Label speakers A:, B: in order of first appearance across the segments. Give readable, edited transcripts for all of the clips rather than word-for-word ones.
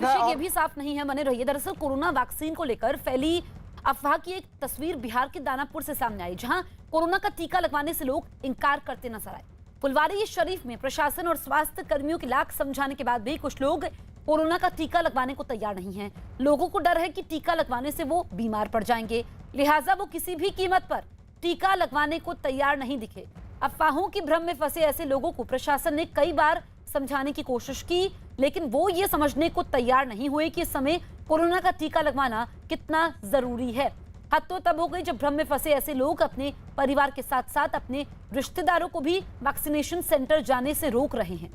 A: ये भी साफ नहीं है, बने रहिए। दरअसल कोरोना वैक्सीन को लेकर फैली अफवाह की एक तस्वीर बिहार के दानापुर से सामने आई, जहां कोरोना का टीका लगवाने से लोग इनकार करते नजर आए। फुलवारी शरीफ में प्रशासन और स्वास्थ्य कर्मियों की लाख समझाने के बाद भी कुछ लोग कोरोना का टीका लगवाने को तैयार नहीं हैं। लोगों को डर है कि टीका लगवाने से वो बीमार पड़ जाएंगे, लिहाजा वो किसी भी कीमत पर टीका लगवाने को तैयार नहीं दिखे। अफवाहों की भ्रम में फंसे ऐसे लोगों को प्रशासन ने कई बार समझाने की कोशिश की, लेकिन वो ये समझने को तैयार नहीं हुए कि इस समय कोरोना का टीका लगवाना कितना जरूरी है। हद तो तब हो गई जब भ्रम में फंसे ऐसे लोग अपने परिवार के साथ साथ अपने रिश्तेदारों को भी वैक्सीनेशन सेंटर जाने से रोक रहे हैं।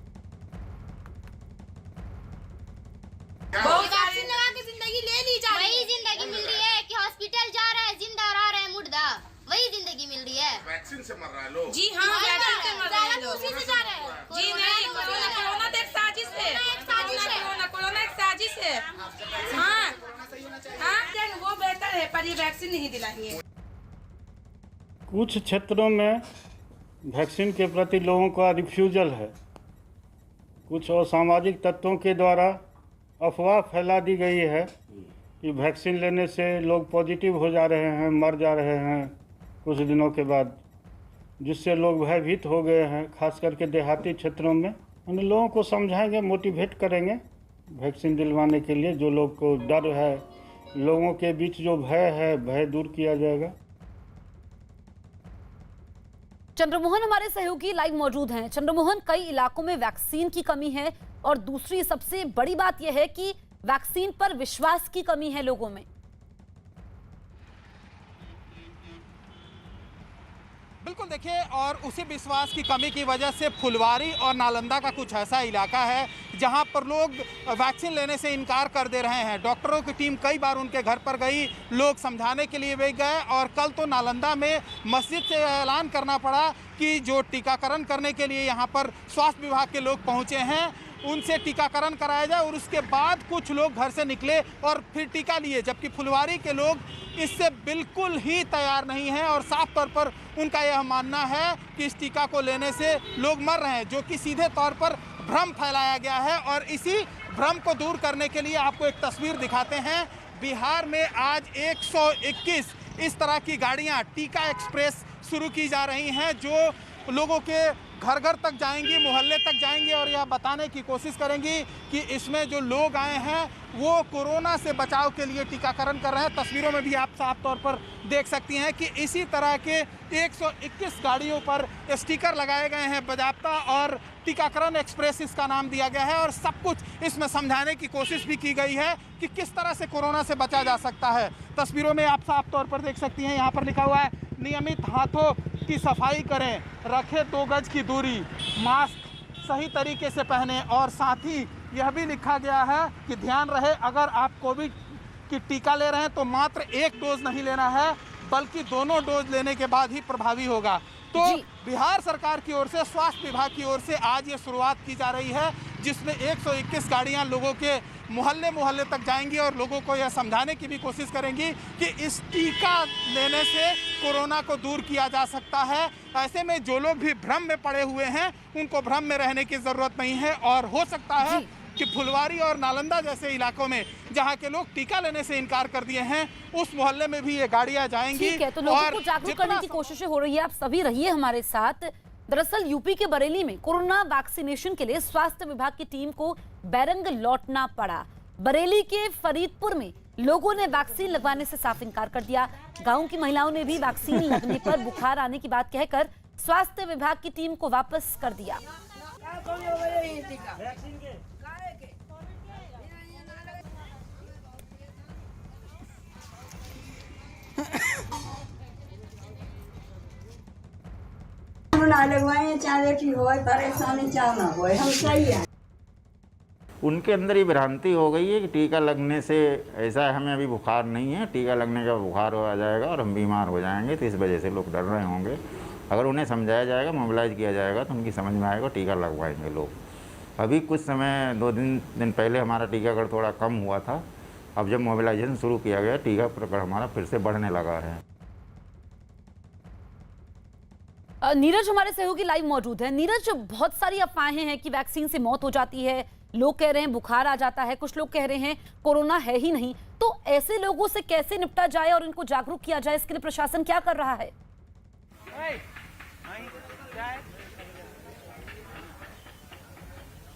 B: वैक्सीन लगा के जिंदगी ले ली जा रही है।
C: वही जिंदगी मिल रही है कि हॉस्पिटल जा रहा है, जिंदा रह रहा है मुर्दा, वही जिंदगी मिल रही है।
D: वैक्सीन से मर रहा है लोग।
B: जी हाँ, वैक्सीन से मर रहे हैं लोग। उसी से जा रहे हैं। जी नहीं, कोरोना तो एक साजिश है। कोरोना एक साजिश है। हाँ, वो बेहतर है, पर ये वैक्सीन नहीं दिलाएंगे।
E: कुछ क्षेत्रों में वैक्सीन के प्रति लोगों का रिफ्यूजल है। कुछ असामाजिक तत्वों के द्वारा अफवाह फैला दी गई है कि वैक्सीन लेने से लोग पॉजिटिव हो जा रहे हैं, मर जा रहे हैं कुछ दिनों के बाद, जिससे लोग भयभीत हो गए हैं। खास करके देहाती क्षेत्रों में उन लोगों को समझाएंगे, मोटिवेट करेंगे वैक्सीन दिलवाने के लिए। जो लोग को डर है, लोगों के बीच जो भय है, भय दूर किया जाएगा।
A: चंद्रमोहन हमारे सहयोगी लाइव मौजूद हैं। चंद्रमोहन, कई इलाकों में वैक्सीन की कमी है और दूसरी सबसे बड़ी बात यह है कि वैक्सीन पर विश्वास की कमी है लोगों में।
F: बिल्कुल, देखिए, और उसी विश्वास की कमी की वजह से फुलवारी और नालंदा का कुछ ऐसा इलाका है जहां पर लोग वैक्सीन लेने से इनकार कर दे रहे हैं। डॉक्टरों की टीम कई बार उनके घर पर गई, लोग समझाने के लिए भी गए, और कल तो नालंदा में मस्जिद से ऐलान करना पड़ा कि जो टीकाकरण करने के लिए यहाँ पर स्वास्थ्य विभाग के लोग पहुँचे हैं उनसे टीकाकरण कराया जाए, और उसके बाद कुछ लोग घर से निकले और फिर टीका लिए। जबकि फुलवारी के लोग इससे बिल्कुल ही तैयार नहीं हैं और साफ तौर पर उनका यह मानना है कि इस टीका को लेने से लोग मर रहे हैं, जो कि सीधे तौर पर भ्रम फैलाया गया है। और इसी भ्रम को दूर करने के लिए आपको एक तस्वीर दिखाते हैं। बिहार में आज 121 इस तरह की गाड़ियाँ टीका एक्सप्रेस शुरू की जा रही हैं, जो लोगों के घर घर तक जाएंगी, मोहल्ले तक जाएंगी और यह बताने की कोशिश करेंगी कि इसमें जो लोग आए हैं वो कोरोना से बचाव के लिए टीकाकरण कर रहे हैं। तस्वीरों में भी आप साफ तौर पर देख सकती हैं कि इसी तरह के 121 गाड़ियों पर स्टिकर लगाए गए हैं बाज़ाब्ता, और टीकाकरण एक्सप्रेस इसका नाम दिया गया है। और सब कुछ इसमें समझाने की कोशिश भी की गई है कि किस तरह से कोरोना से बचा जा सकता है। तस्वीरों में आप साफ तौर पर देख सकती हैं, यहाँ पर लिखा हुआ है नियमित हाथों की सफाई करें, रखें 2 गज की दूरी, मास्क सही तरीके से पहने, और साथ ही यह भी लिखा गया है कि ध्यान रहे अगर आप कोविड की टीका ले रहे हैं तो मात्र 1 डोज नहीं लेना है, बल्कि दोनों डोज लेने के बाद ही प्रभावी होगा। तो बिहार सरकार की ओर से, स्वास्थ्य विभाग की ओर से आज ये शुरुआत की जा रही है, जिसमें 121 गाड़ियां लोगों के मोहल्ले मोहल्ले तक जाएंगी और लोगों को यह समझाने की भी कोशिश करेंगी कि इस टीका लेने से कोरोना को दूर किया जा सकता है। ऐसे में जो लोग भी भ्रम में पड़े हुए हैं उनको भ्रम में रहने की ज़रूरत नहीं है, और हो सकता है कि फुलवारी और नालंदा जैसे इलाकों में जहां के लोग टीका लेने से इनकार कर दिए हैं, उस मोहल्ले में भी ये गाड़ियां जाएंगी।
A: ठीक है, तो लोगों को जागरूक करने की कोशिशें हो रही है। आप सभी रहिए हमारे साथ। दरअसल यूपी के बरेली में कोरोना वैक्सीनेशन के लिए स्वास्थ्य विभाग की टीम को बैरंग लौटना पड़ा। बरेली के फरीदपुर में लोगों ने वैक्सीन लगवाने से साफ इनकार कर दिया। गांव की महिलाओं ने भी वैक्सीन लगने पर बुखार आने की बात कहकर स्वास्थ्य विभाग की टीम को वापस कर दिया।
G: ना लगवाए, चाहे की हो, परेशानी चाहे ना हो, हम सही है।
H: उनके अंदर ये भ्रांति हो गई है कि टीका लगने से ऐसा है, हमें अभी बुखार नहीं है, टीका लगने का बुखार हो जाएगा और हम बीमार हो जाएंगे, तो इस वजह से लोग डर रहे होंगे। अगर उन्हें समझाया जाएगा, मोबिलाइज किया जाएगा, तो उनकी समझ में आएगा, टीका लगवाएंगे लोग। अभी कुछ समय 2 दिन पहले हमारा टीकाकरण थोड़ा कम हुआ था, अब जब मोबिलाइजेशन शुरू किया गया, टीका प्रकरण हमारा फिर से बढ़ने लगा है।
A: नीरज हमारे सहयोगी लाइव मौजूद है। नीरज, बहुत सारी अफवाहें हैं कि वैक्सीन से मौत हो जाती है, लोग कह रहे हैं बुखार आ जाता है, कुछ लोग कह रहे हैं कोरोना है ही नहीं। तो ऐसे लोगों से कैसे निपटा जाए और इनको जागरूक किया जाए, इसके लिए प्रशासन क्या कर रहा है?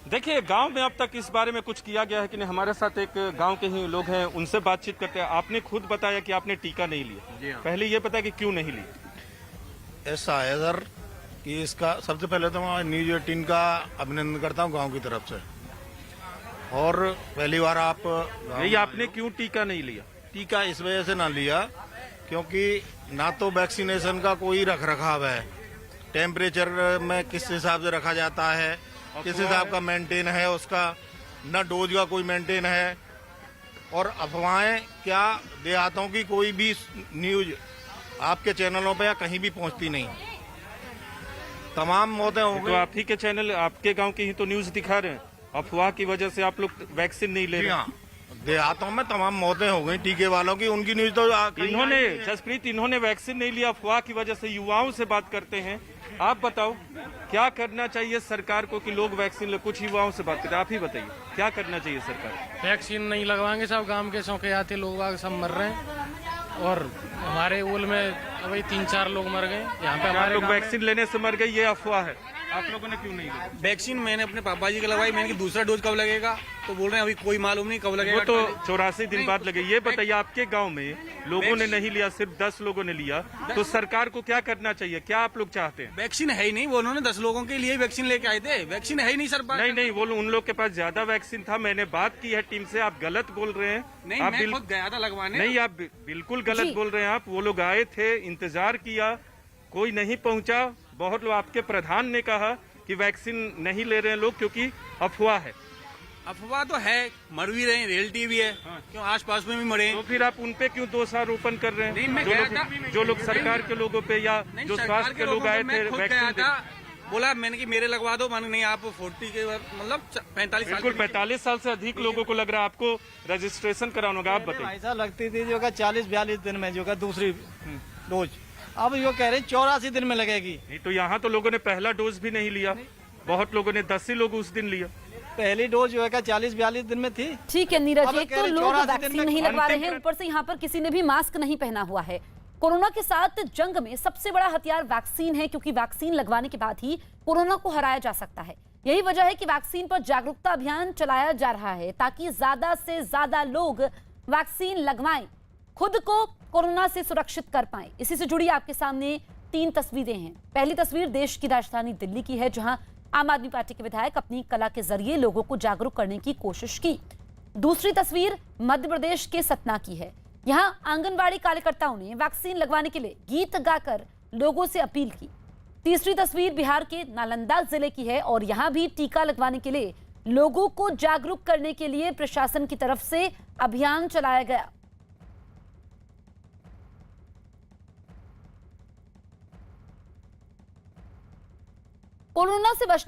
D: देखिए, गांव में अब तक इस बारे में कुछ किया गया है कि नहीं। हमारे साथ एक गांव के ही लोग हैं, उनसे बातचीत करते हैं। आपने खुद बताया कि आपने टीका नहीं लिया, पहले ये बताया कि क्यों नहीं लिया?
I: ऐसा है सर कि इसका सबसे पहले तो मैं न्यूज 18 का अभिनंदन करता हूं गांव की तरफ से। और पहली बार आप
D: यही आपने क्यों टीका नहीं लिया?
I: टीका इस वजह से ना लिया क्योंकि ना तो वैक्सीनेशन का कोई रख रखाव है, टेम्परेचर में किस हिसाब से रखा जाता है, किस हिसाब का मेंटेन है उसका, न डोज का कोई मेंटेन है। और अफवाहें क्या, देहातों की कोई भी न्यूज आपके चैनलों पे या कहीं भी पहुंचती नहीं। तमाम मौतें हो
D: तो
I: गई।
D: आप ही के चैनल, आपके गांव की ही तो न्यूज दिखा रहे हैं। अफवाह की वजह से आप लोग वैक्सीन नहीं ले रहे।
I: हाँ, देहातों में तमाम मौतें हो गई टीके वालों की, उनकी न्यूज तो
D: इन्होंने जसप्रीत, इन्होंने वैक्सीन नहीं लिया अफवाह की वजह से। युवाओं से बात करते हैं, आप बताओ क्या करना चाहिए सरकार को कि लोग वैक्सीन ले? कुछ युवाओं से बात करें, आप ही बताइए क्या करना चाहिए सरकार?
J: वैक्सीन नहीं लगवाएंगे, सब गांव के सौके आते लोग आगे सब मर रहे हैं। और हमारे ओल में अभी 3-4 लोग मर गए यहाँ पे। हमारे
D: लोग
J: गांव में
D: वैक्सीन लेने से मर गए, ये अफवाह है। आप लोगों ने क्यों नहीं लिया?
K: वैक्सीन मैंने अपने पापा जी को लगवाई, मैंने कि दूसरा डोज कब लगेगा, तो बोल रहे हैं अभी कोई मालूम नहीं कब लगेगा।
D: वो तो 84 दिन बाद लगे। ये बताइए, आपके गांव में लोगों ने नहीं लिया, सिर्फ 10 लोगों ने लिया, तो सरकार को क्या करना चाहिए? क्या आप लोग चाहते हैं?
K: वैक्सीन है ही नहीं, वो उन्होंने 10 लोगों के लिए वैक्सीन लेके आए थे। वैक्सीन है ही नहीं सर।
D: नहीं, वो उन लोग के पास ज्यादा वैक्सीन था। मैंने बात की है टीम से, आप गलत बोल रहे हैं।
K: नहीं,
D: आप
K: मैं खुद गया था लगवाने।
D: नहीं, आप बिल्कुल गलत बोल रहे हैं। आप, वो लोग आए थे, इंतजार किया, कोई नहीं पहुंचा। बहुत लोग, आपके प्रधान ने कहा कि वैक्सीन नहीं ले रहे हैं लोग क्योंकि अफवाह है।
K: अफवाह तो है, मर भी रहे हैं, रियलिटी भी है। क्यों आस पास में भी मरे।
D: तो फिर आप उनपे क्यों दोषारोपण कर रहे
K: नहीं,
D: हैं?
K: मैं गया था।
D: जो लोग सरकार के लोगों पे या जो स्वास्थ्य के लोग आए थे वैक्सीन,
K: बोला मैंने कि मेरे लगवा दो, मैंने नहीं आप 40 के मतलब 45 साल।
D: बिल्कुल 45 साल से अधिक लोगों को लग रहा है। आपको रजिस्ट्रेशन कराना होगा, आप बताइए।
J: ऐसा लगती थी जो 40-42 दिन में जो का दूसरी डोज, अब यो कह रहे हैं 84 दिन में लगेगी।
D: नहीं, तो यहाँ तो लोगों ने पहला डोज भी नहीं लिया, बहुत लोगों ने 10 ही लोग उस दिन लिया।
J: पहली डोज जो है 40-42 दिन में थी।
A: ठीक है नीरज,
J: अब
A: एक
J: कह
A: तो
J: रहे
A: लोग
J: 84 दिन
A: वैक्सीन
J: में
A: नहीं लगवा रहे हैं,
D: अंतिम
A: ऊपर से यहाँ पर किसी ने भी मास्क नहीं पहना हुआ है। कोरोना के साथ जंग में सबसे बड़ा हथियार वैक्सीन है, क्योंकि वैक्सीन लगवाने के बाद ही कोरोना को हराया जा सकता है। यही वजह है कि वैक्सीन पर जागरूकता अभियान चलाया जा रहा है, ताकि ज्यादा से ज्यादा लोग वैक्सीन लगवाएं, खुद को कोरोना से सुरक्षित कर पाएं। इसी से जुड़ी आपके सामने 3 तस्वीरें हैं। पहली तस्वीर देश की राजधानी दिल्ली की है, जहां आम आदमी पार्टी के विधायक अपनी कला के जरिए लोगों को जागरूक करने की कोशिश की। दूसरी तस्वीर मध्य प्रदेश के सतना की है। यहां आंगनबाड़ी कार्यकर्ताओं ने वैक्सीन लगवाने के लिए गीत गाकर लोगों से अपील की। तीसरी तस्वीर बिहार के नालंदा जिले की है, और यहां भी टीका लगवाने के लिए लोगों को जागरूक करने के लिए प्रशासन की तरफ से अभियान चलाया गया। कोरोना से बचने